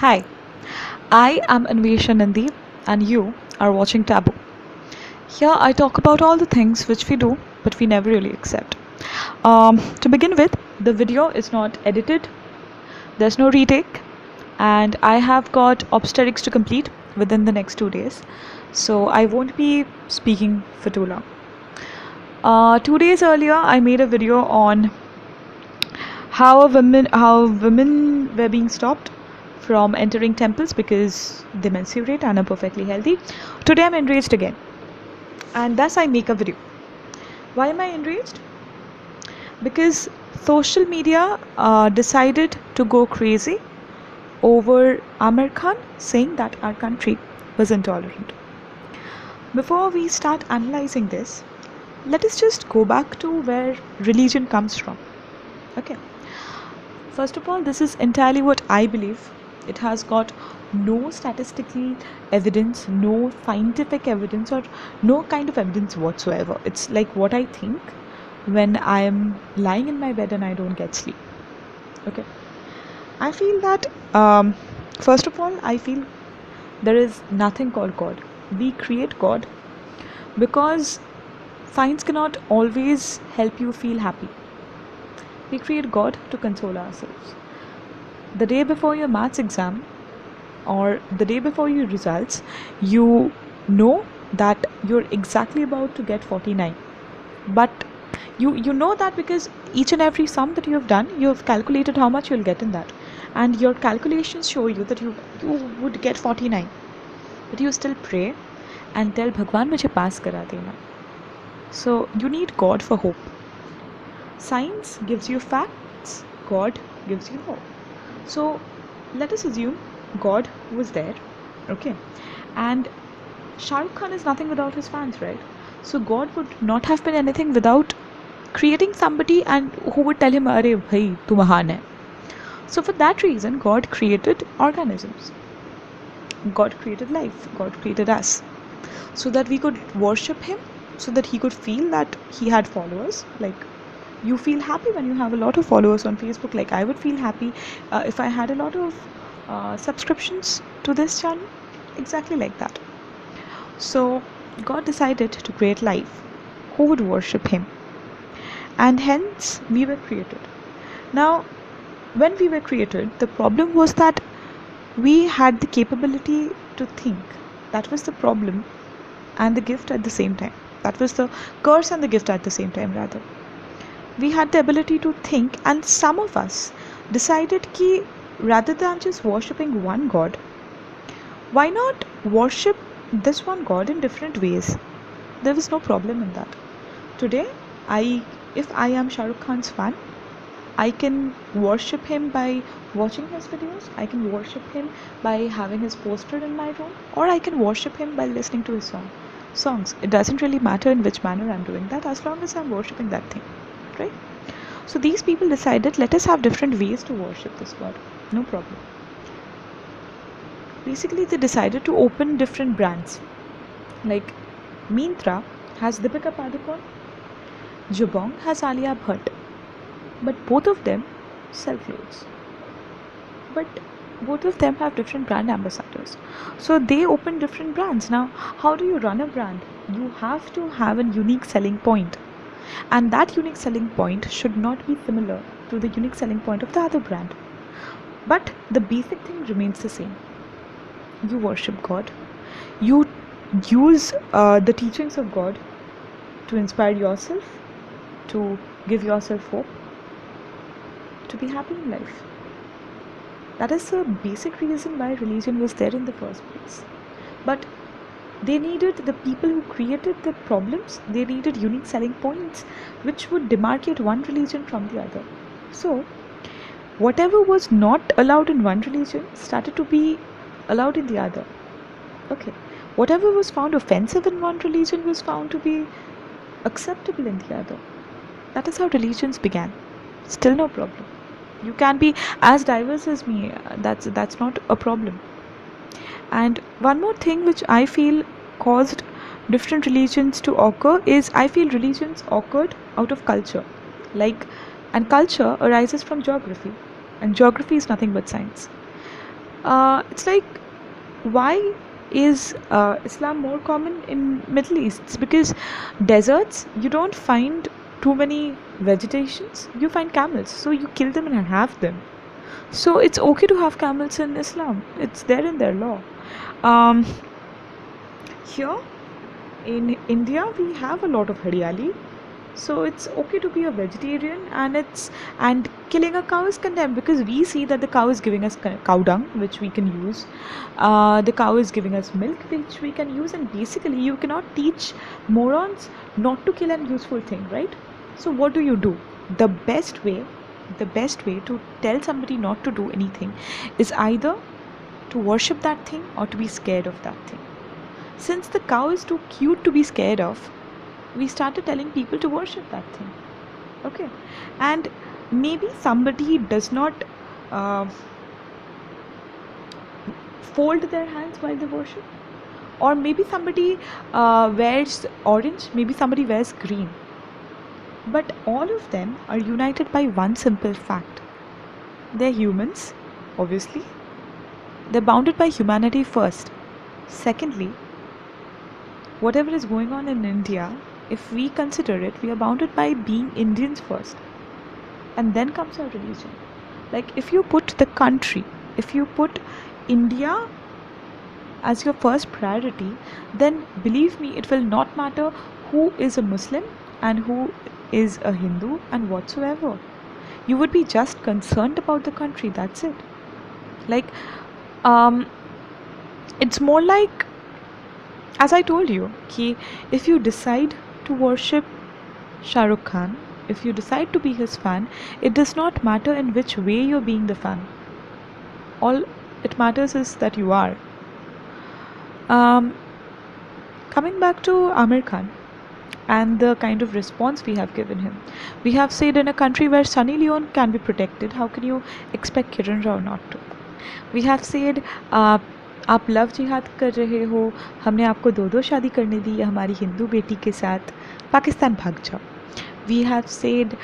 Hi, I am Anvesha Nandi and you are watching Taboo. Here I talk about all the things which we do but we never really accept. To begin with, the video is not edited, there's no retake, and I have got obstetrics to complete within the next 2 days, so I won't be speaking for too long. 2 days earlier, I made a video on how women were being stopped from entering temples because they menstruate and are perfectly healthy. Today I'm enraged again, and thus I make a video. Why am I enraged? Because social media decided to go crazy over Amir Khan saying that our country was intolerant. Before we start analyzing this, let us just go back to where religion comes from. Okay. First of all, this is entirely what I believe. It has got no statistical evidence, no scientific evidence, or no kind of evidence whatsoever. It's like what I think when I am lying in my bed and I don't get sleep. Okay. I feel that, first of all, I feel there is nothing called God. We create God because science cannot always help you feel happy. We create God to console ourselves. The day before your maths exam or the day before your results, you know that you're exactly about to get 49. But you know that because each and every sum that you have done, you have calculated how much you'll get in that. And your calculations show you that you would get 49. But you still pray and tell Bhagwan mujhe pass kara dena. So you need God for hope. Science gives you facts, God gives you hope. So let us assume God was there, okay, and Shah Rukh Khan is nothing without his fans, right? So God would not have been anything without creating somebody and who would tell him, "Are bhai, tu mahan hai." So for that reason, God created organisms. God created life. God created us, so that we could worship Him, so that He could feel that He had followers, like. You feel happy when you have a lot of followers on Facebook. Like I would feel happy if I had a lot of subscriptions to this channel. Exactly like that. So God decided to create life. Who would worship Him? And hence we were created. Now, when we were created, the problem was that we had the capability to think. That was the problem and the gift at the same time. That was the curse and the gift at the same time, rather. We had the ability to think, and some of us decided ki rather than just worshipping one God, why not worship this one God in different ways? There was no problem in that. Today, if I am Shah Rukh Khan's fan, I can worship him by watching his videos, I can worship him by having his poster in my room, or I can worship him by listening to his songs. It doesn't really matter in which manner I'm doing that, as long as I'm worshipping that thing. Right? So these people decided, let us have different ways to worship this God. No problem. Basically, they decided to open different brands. Like Myntra has Deepika Padukone, Jabong has Alia Bhatt. But both of them sell clothes. But both of them have different brand ambassadors. So they open different brands. Now, how do you run a brand? You have to have a unique selling point. And that unique selling point should not be similar to the unique selling point of the other brand. But the basic thing remains the same. You worship God. You use the teachings of God to inspire yourself, to give yourself hope, to be happy in life. That is the basic reason why religion was there in the first place. But they needed, the people who created the problems, they needed unique selling points which would demarcate one religion from the other. So whatever was not allowed in one religion started to be allowed in the other. Okay. Whatever was found offensive in one religion was found to be acceptable in the other. That is how religions began. Still no problem. You can be as diverse as me. That's not a problem. And one more thing which I feel caused different religions to occur is, I feel religions occurred out of culture. And culture arises from geography, and geography is nothing but science. It's like, why is Islam more common in Middle East? It's because deserts, you don't find too many vegetations, you find camels, so you kill them and have them. So it's okay to have camels in Islam. It's there in their law. Um, Here in India, we have a lot of haryali, so it's okay to be a vegetarian, and killing a cow is condemned because we see that the cow is giving us cow dung, which we can use. The cow is giving us milk, which we can use, and basically you cannot teach morons not to kill an useful thing, right? So what do? The best way, the best way to tell somebody not to do anything is either to worship that thing or to be scared of that thing. Since the cow is too cute to be scared of, we started telling people to worship that thing. Okay, and maybe somebody does not fold their hands while they worship, or maybe somebody wears orange, maybe somebody wears green, but all of them are united by one simple fact: they're humans, obviously. They're bounded by humanity first. Secondly, whatever is going on in India, if we consider it, we are bounded by being Indians first. And then comes our religion. Like, if you put the country, if you put India as your first priority, then believe me, it will not matter who is a Muslim and who is a Hindu and whatsoever. You would be just concerned about the country, that's it. Like, it's more like, as I told you, if you decide to worship Shah Rukh Khan, if you decide to be his fan, it does not matter in which way you're being the fan. All it matters is that you are. Coming back to Amir Khan and the kind of response we have given him. We have said, in a country where Sunny Leone can be protected, how can you expect Kiran Rao not to? We have said, आप love जिहाद कर रहे हो, हमने आपको दो शादी करने दी हमारी हिंदू बेटी के साथ, पाकिस्तान भाग जाओ. We have said,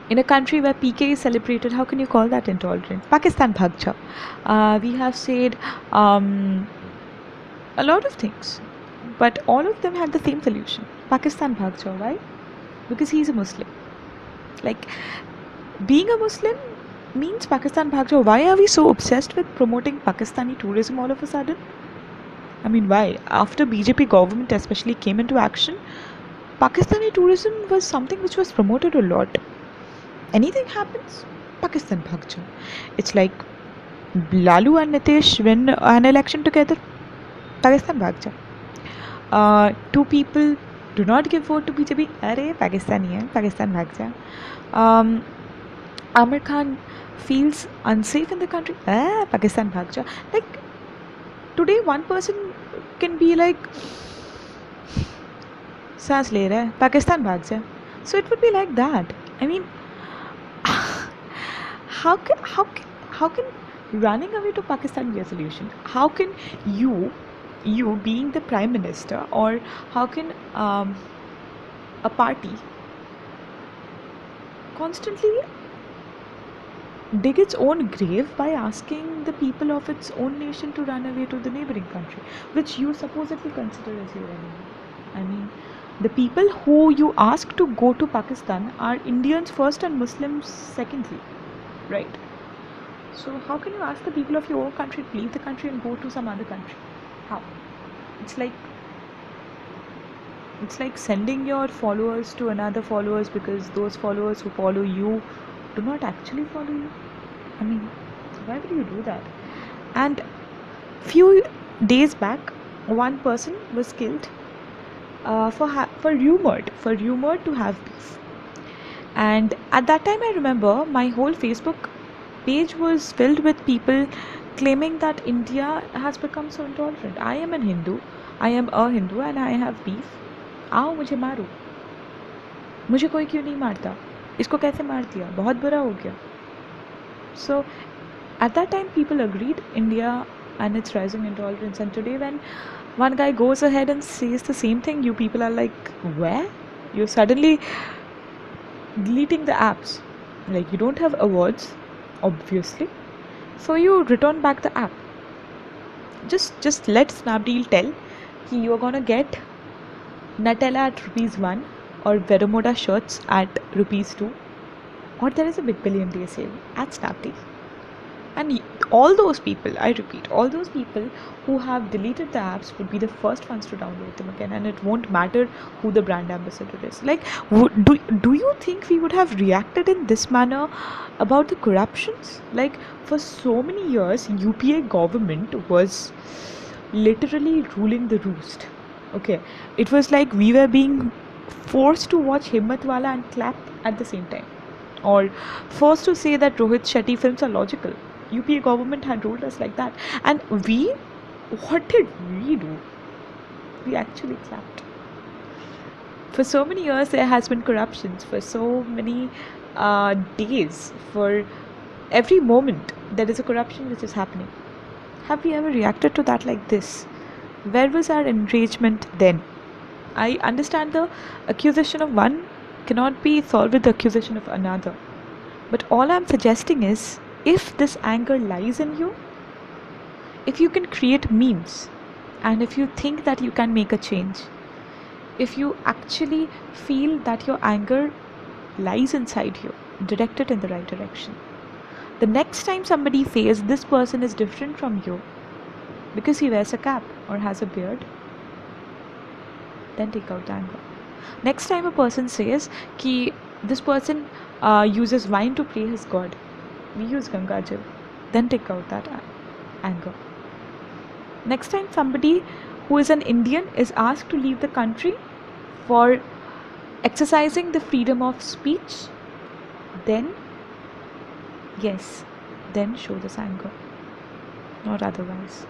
in a country where PK is celebrated, how can you call that intolerant? Pakistan bhag jao. We have said a lot of things, but all of them had the same solution: Pakistan bhag jao. Why? Because he's a Muslim. Like, being a Muslim means Pakistan bhag jao. Why are we so obsessed with promoting Pakistani tourism all of a sudden? I mean, why? After BJP government especially came into action, Pakistani tourism was something which was promoted a lot. Anything happens, Pakistan bhag jao. It's like Lalu and Nitish win an election together, Pakistan bhag jao. Two people do not give vote to BJP, arey Pakistani hai, Pakistan bhag jao. Amir Khan feels unsafe in the country, Pakistan bhag jao. Like, today one person can be like, सांस ले रहा है, Pakistan भाग जा. So it would be like that. I mean, how can running away to Pakistan be a solution? How can you being the prime minister, or how can a party constantly dig its own grave by asking the people of its own nation to run away to the neighboring country, which you supposedly consider as your enemy? I mean, the people who you ask to go to Pakistan are Indians first and Muslims secondly, right? So how can you ask the people of your own country to leave the country and go to some other country? How? It's like sending your followers to another followers because those followers who follow you do not actually follow you. I mean, why would you do that? And few days back, one person was killed for rumored to have beef. And at that time, I remember my whole Facebook page was filled with people claiming that India has become so intolerant. I am a Hindu, and I have beef. आओ मुझे मारो. मुझे कोई क्यों नहीं मारता? इसको कैसे मार दिया? बहुत बुरा हो गया. So at that time, people agreed India and its rising intolerance. And today, when one guy goes ahead and says the same thing, you people are like, where? You're suddenly deleting the apps. Like, you don't have awards, obviously. So you return back the app. Just let Snapdeal tell कि you're gonna get Nutella at ₹1 or Veromoda shirts at ₹2, or there is a Big Billion Day sale at Snapdeal. And all those people, I repeat, all those people who have deleted the apps would be the first ones to download them again, and it won't matter who the brand ambassador is. Like, do you think we would have reacted in this manner about the corruptions? Like, for so many years, UPA government was literally ruling the roost. Okay, it was like we were being forced to watch Himmatwala and clap at the same time, or forced to say that Rohit Shetty films are logical. UPA government had ruled us like that, and what did we do? We actually clapped. For so many years, there has been corruptions. For so many days, for every moment, there is a corruption which is happening. Have we ever reacted to that like this? Where was our enragement then? I understand the accusation of one cannot be solved with the accusation of another. But all I'm suggesting is, if this anger lies in you, if you can create memes, and if you think that you can make a change, if you actually feel that your anger lies inside you, direct it in the right direction. The next time somebody says this person is different from you because he wears a cap or has a beard, then take out the anger. Next time a person says ki this person uses wine to play his god, we use Ganga Jal, then take out that anger. Next time somebody who is an Indian is asked to leave the country for exercising the freedom of speech, then yes, then show this anger, not otherwise.